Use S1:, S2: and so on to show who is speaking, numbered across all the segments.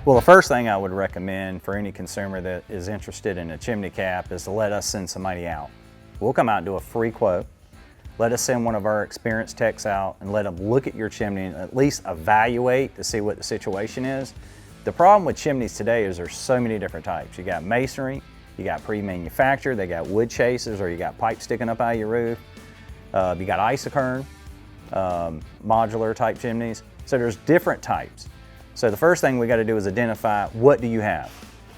S1: Well, the first thing I would recommend for any consumer that is interested in a chimney cap is to let us send somebody out. We'll come out and do a free quote. Let us send one of our experienced techs out and let them look at your chimney and at least evaluate to see what the situation is. The problem with chimneys today is there's so many different types. You got masonry, you got pre-manufactured, they got wood chases, or you got pipes sticking up out of your roof. You got isocurn, modular type chimneys. So there's different types. So the first thing we got to do is identify what do you have.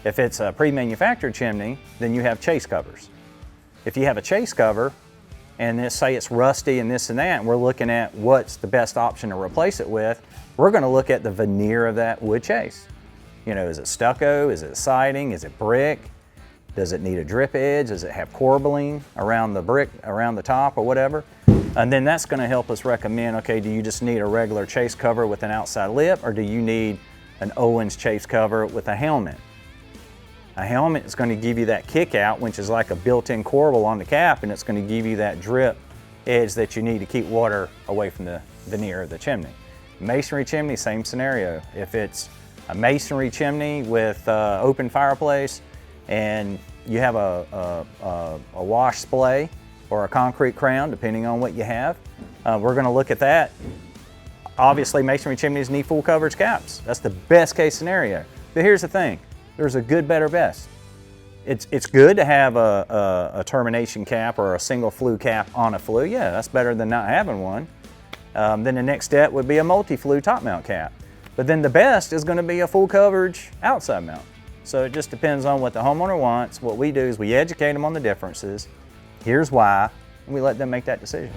S1: If it's a pre-manufactured chimney, then you have chase covers. If you have a chase cover, and let's say it's rusty and this and that, and we're looking at what's the best option to replace it with, we're going to look at the veneer of that wood chase. You know, is it stucco? Is it siding? Is it brick? Does it need a drip edge? Does it have corbelling around the brick, around the top or whatever? And then that's going to help us recommend, okay, do you just need a regular chase cover with an outside lip, or do you need an Owens chase cover with a helmet? A helmet is going to give you that kick out, which is like a built-in corbel on the cap, and it's going to give you that drip edge that you need to keep water away from the veneer of the chimney. Masonry chimney, same scenario. If it's a masonry chimney with open fireplace and you have a wash splay or a concrete crown, depending on what you have, we're going to look at that. Obviously, masonry chimneys need full coverage caps. That's the best case scenario. But here's the thing, there's a good, better, best. It's good to have a termination cap or a single flue cap on a flue. Yeah, that's better than not having one. Then the next step would be a multi-flue top mount cap. But then the best is going to be a full coverage outside mount. So it just depends on what the homeowner wants. What we do is we educate them on the differences. Here's why, and we let them make that decision.